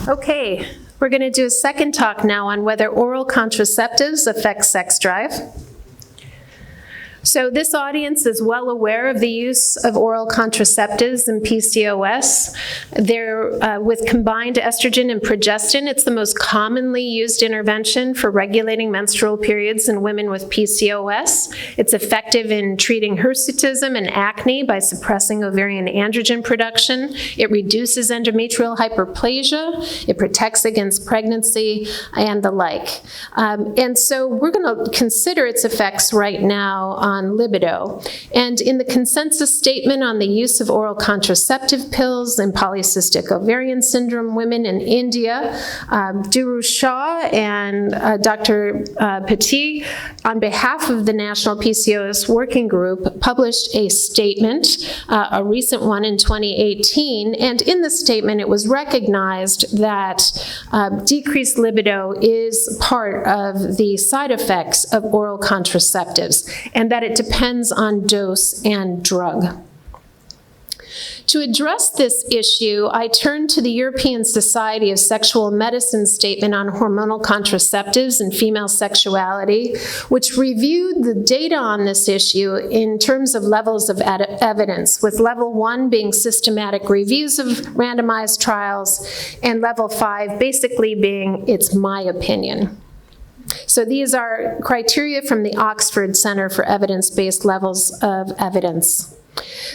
Okay, we're going to do a second talk now on whether oral contraceptives affect sex drive. So this audience is well aware of the use of oral contraceptives in PCOS. They're with combined estrogen and progestin. It's the most commonly used intervention for regulating menstrual periods in women with PCOS. It's effective in treating hirsutism and acne by suppressing ovarian androgen production. It reduces endometrial hyperplasia. It protects against pregnancy and the like. And so we're going to consider its effects right now on libido. And in the consensus statement on the use of oral contraceptive pills in polycystic ovarian syndrome women in India, Dhuru Shah and Dr. Petit, on behalf of the National PCOS Working Group, published a statement, a recent one in 2018, and in the statement it was recognized that decreased libido is part of the side effects of oral contraceptives, and that it depends on dose and drug. To address this issue, I turned to the European Society of Sexual Medicine statement on hormonal contraceptives and female sexuality, which reviewed the data on this issue in terms of levels of evidence, with level 1 being systematic reviews of randomized trials, and level 5 basically being it's my opinion. So these are criteria from the Oxford Center for Evidence-Based Levels of Evidence.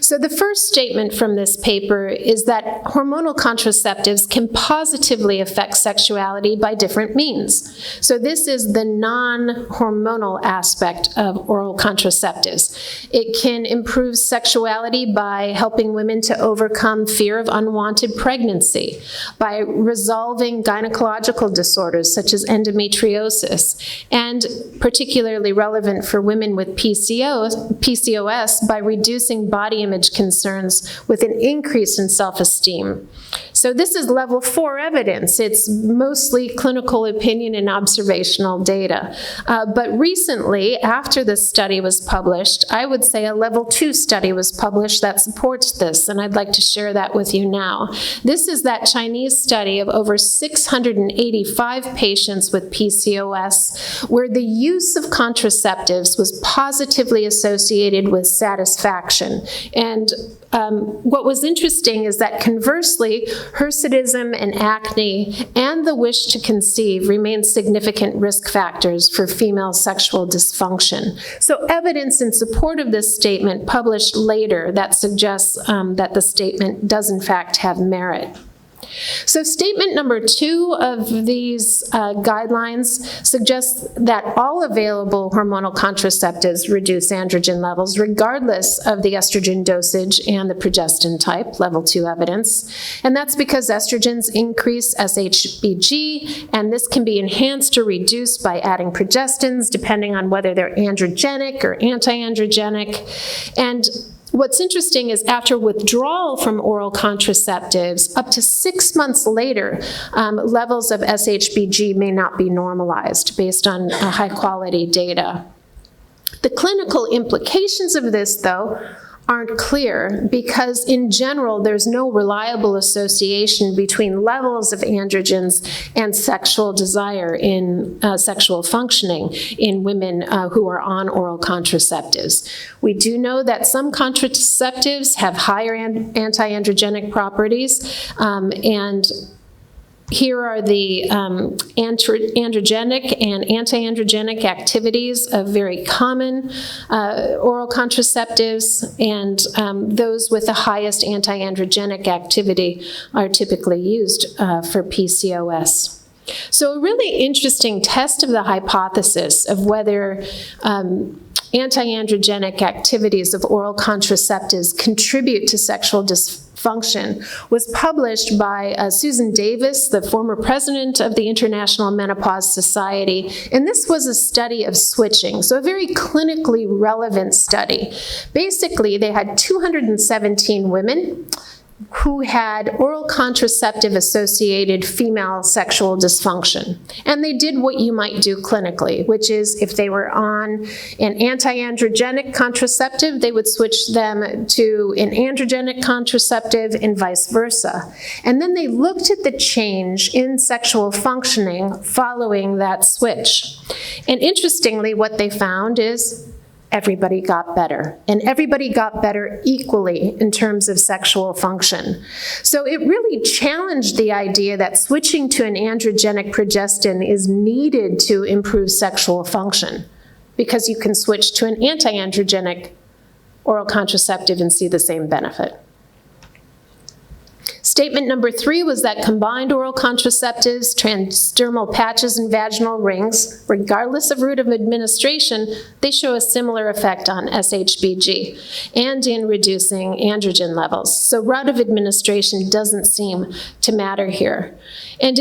So the first statement from this paper is that hormonal contraceptives can positively affect sexuality by different means. So this is the non-hormonal aspect of oral contraceptives. It can improve sexuality by helping women to overcome fear of unwanted pregnancy, by resolving gynecological disorders such as endometriosis, and particularly relevant for women with PCOS by reducing body image concerns with an increase in self-esteem. So this is level 4 evidence. It's mostly clinical opinion and observational data. But recently, after this study was published, I would say a level 2 study was published that supports this, and I'd like to share that with you now. This is that Chinese study of over 685 patients with PCOS, where the use of contraceptives was positively associated with satisfaction. And what was interesting is that conversely, hirsutism and acne and the wish to conceive remain significant risk factors for female sexual dysfunction. So evidence in support of this statement published later that suggests that the statement does in fact have merit. So statement number 2 of these guidelines suggests that all available hormonal contraceptives reduce androgen levels regardless of the estrogen dosage and the progestin type, level 2 evidence. And that's because estrogens increase SHBG, and this can be enhanced or reduced by adding progestins depending on whether they're androgenic or anti-androgenic. And what's interesting is after withdrawal from oral contraceptives, up to 6 months later, levels of SHBG may not be normalized based on high-quality data. The clinical implications of this, though, aren't clear because in general there's no reliable association between levels of androgens and sexual desire in sexual functioning in women who are on oral contraceptives. We do know that some contraceptives have higher anti-androgenic properties, and here are the androgenic and anti-androgenic activities of very common oral contraceptives, and those with the highest anti-androgenic activity are typically used for PCOS. So a really interesting test of the hypothesis of whether anti-androgenic activities of oral contraceptives contribute to sexual dysfunction was published by Susan Davis, the former president of the International Menopause Society, and this was a study of switching, so a very clinically relevant study. Basically, they had 217 women who had oral contraceptive-associated female sexual dysfunction. And they did what you might do clinically, which is if they were on an anti-androgenic contraceptive, they would switch them to an androgenic contraceptive and vice versa. And then they looked at the change in sexual functioning following that switch. And interestingly, what they found is everybody got better, and everybody got better equally in terms of sexual function. So it really challenged the idea that switching to an androgenic progestin is needed to improve sexual function, because you can switch to an anti-androgenic oral contraceptive and see the same benefit. Statement number 3 was that combined oral contraceptives, transdermal patches, and vaginal rings, regardless of route of administration, they show a similar effect on SHBG and in reducing androgen levels. So route of administration doesn't seem to matter here. And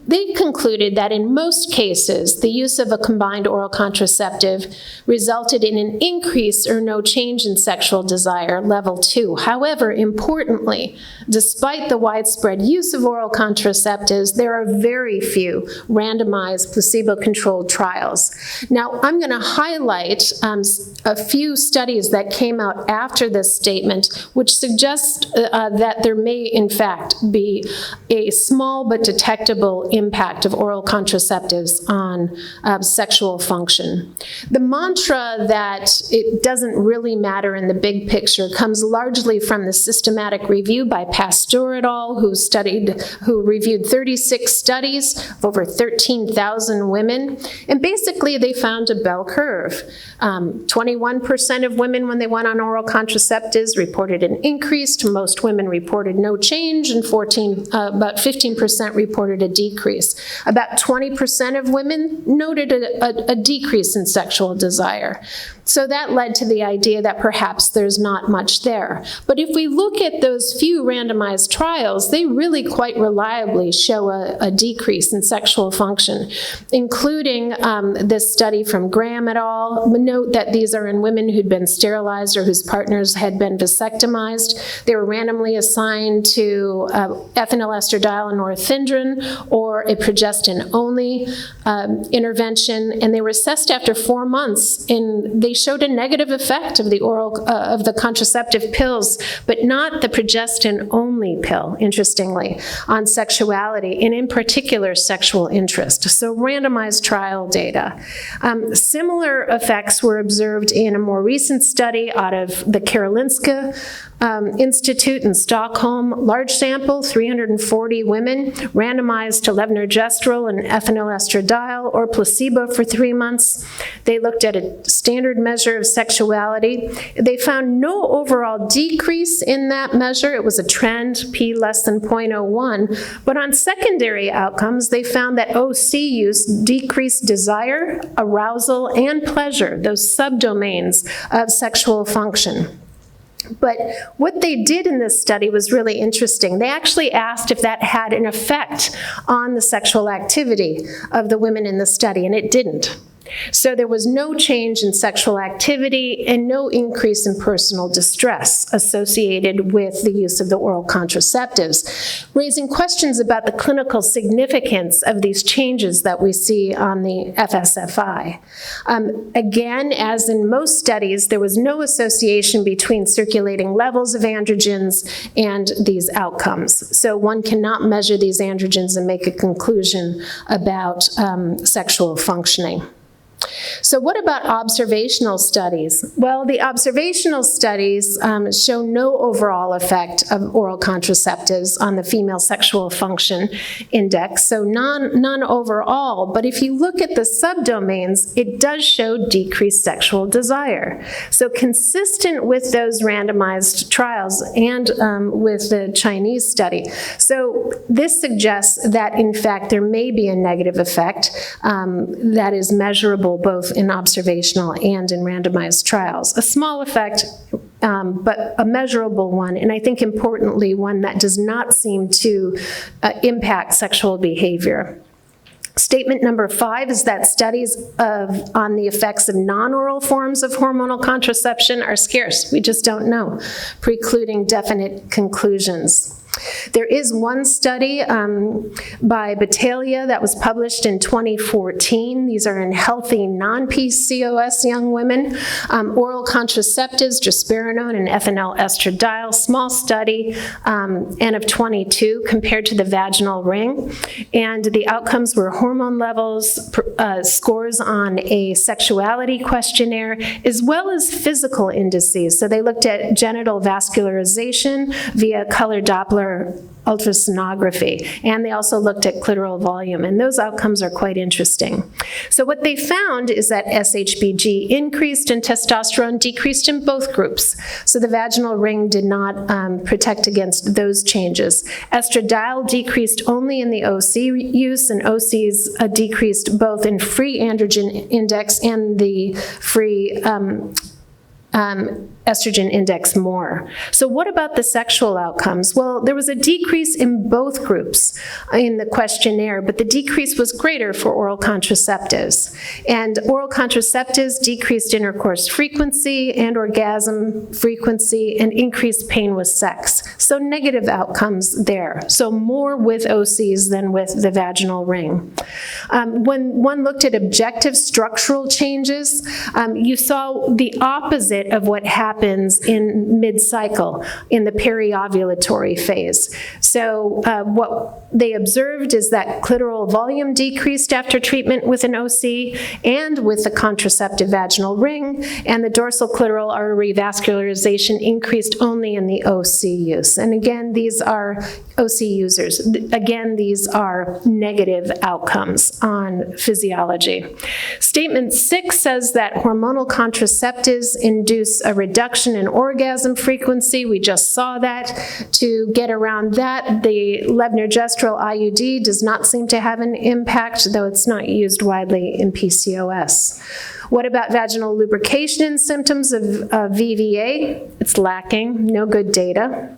they concluded that in most cases, the use of a combined oral contraceptive resulted in an increase or no change in sexual desire, level 2. However, importantly, despite the widespread use of oral contraceptives, there are very few randomized placebo-controlled trials. Now, I'm going to highlight a few studies that came out after this statement, which suggest that there may, in fact, be a small but detectable impact of oral contraceptives on sexual function. The mantra that it doesn't really matter in the big picture comes largely from the systematic review by Pasteur et al., who reviewed 36 studies of over 13,000 women, and basically they found a bell curve. 21% of women, when they went on oral contraceptives, reported an increase. Most women reported no change, and about 15% reported a decrease. About 20% of women noted a decrease in sexual desire. So that led to the idea that perhaps there's not much there. But if we look at those few randomized trials, they really quite reliably show a decrease in sexual function, including this study from Graham et al. Note that these are in women who'd been sterilized or whose partners had been vasectomized. They were randomly assigned to ethinylestradiol and norethindrine or a progestin-only intervention, and they were assessed after 4 months, and they showed a negative effect of the contraceptive pills, but not the progestin-only pill, interestingly, on sexuality, and in particular sexual interest. So randomized trial data. Similar effects were observed in a more recent study out of the Karolinska Institute in Stockholm. Large sample, 340 women, randomized to levonorgestrel and ethinylestradiol or placebo for 3 months. They looked at a standard measure of sexuality. They found no overall decrease in that measure. It was a trend, p less than 0.01. But on secondary outcomes, they found that OC use decreased desire, arousal, and pleasure, those subdomains of sexual function. But what they did in this study was really interesting. They actually asked if that had an effect on the sexual activity of the women in the study, and it didn't. So there was no change in sexual activity and no increase in personal distress associated with the use of the oral contraceptives, raising questions about the clinical significance of these changes that we see on the FSFI. Again, as in most studies, there was no association between circulating levels of androgens and these outcomes. So one cannot measure these androgens and make a conclusion about sexual functioning. So what about observational studies? Well, the observational studies show no overall effect of oral contraceptives on the female sexual function index, so none overall. But if you look at the subdomains, it does show decreased sexual desire. So consistent with those randomized trials and with the Chinese study. So this suggests that, in fact, there may be a negative effect that is measurable both in observational and in randomized trials. A small effect, but a measurable one, and I think importantly, one that does not seem to impact sexual behavior. Statement number 5 is that studies on the effects of non-oral forms of hormonal contraception are scarce. We just don't know, precluding definite conclusions. There is one study by Battaglia that was published in 2014. These are in healthy non-PCOS young women. Oral contraceptives, drospirenone and ethinyl estradiol, small study, N of 22 compared to the vaginal ring. And the outcomes were hormone levels, scores on a sexuality questionnaire, as well as physical indices. So they looked at genital vascularization via color Doppler ultrasonography, and they also looked at clitoral volume, and those outcomes are quite interesting. So what they found is that SHBG increased and testosterone decreased in both groups. So the vaginal ring did not protect against those changes. Estradiol decreased only in the OC use, and OCs decreased both in free androgen index and the free estrogen index more. So what about the sexual outcomes? Well, there was a decrease in both groups in the questionnaire, but the decrease was greater for oral contraceptives. And oral contraceptives decreased intercourse frequency and orgasm frequency and increased pain with sex. So negative outcomes there. So more with OCs than with the vaginal ring. When one looked at objective structural changes, you saw the opposite of what happens in mid-cycle, in the periovulatory phase. So what they observed is that clitoral volume decreased after treatment with an OC and with the contraceptive vaginal ring, and the dorsal clitoral artery vascularization increased only in the OC use. And again, these are OC users. Again, these are negative outcomes on physiology. Statement 6 says that hormonal contraceptives induce a reduction in orgasm frequency. We just saw that. To get around that, the levonorgestrel IUD does not seem to have an impact, though it's not used widely in PCOS. What about vaginal lubrication and symptoms of VVA? It's lacking, no good data.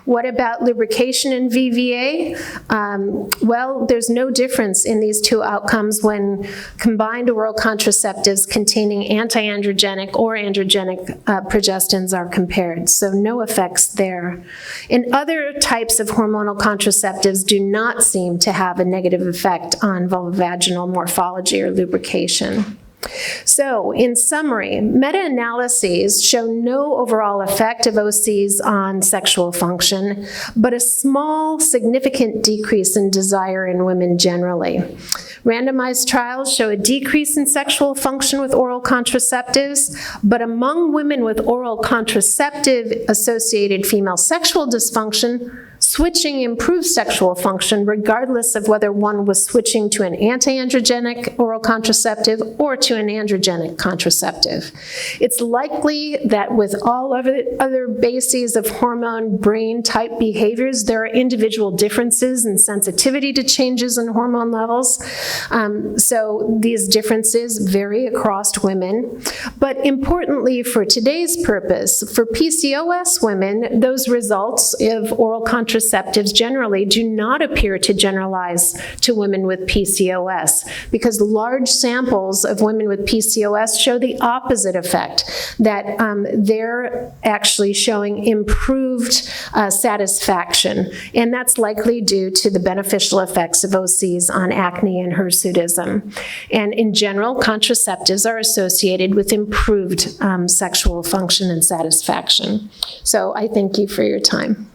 What about lubrication in VVA? Well, there's no difference in these two outcomes when combined oral contraceptives containing anti-androgenic or androgenic progestins are compared, so no effects there. And other types of hormonal contraceptives do not seem to have a negative effect on vulvovaginal morphology or lubrication. So, in summary, meta-analyses show no overall effect of OCs on sexual function, but a small, significant decrease in desire in women generally. Randomized trials show a decrease in sexual function with oral contraceptives, but among women with oral contraceptive-associated female sexual dysfunction, switching improves sexual function regardless of whether one was switching to an anti-androgenic oral contraceptive or to an androgenic contraceptive. It's likely that with all other bases of hormone brain type behaviors, there are individual differences in sensitivity to changes in hormone levels. So these differences vary across women. But importantly for today's purpose, for PCOS women, those results of oral contraceptives generally do not appear to generalize to women with PCOS, because large samples of women with PCOS show the opposite effect, that they're actually showing improved satisfaction, and that's likely due to the beneficial effects of OCs on acne and hirsutism. And in general, contraceptives are associated with improved sexual function and satisfaction. So I thank you for your time.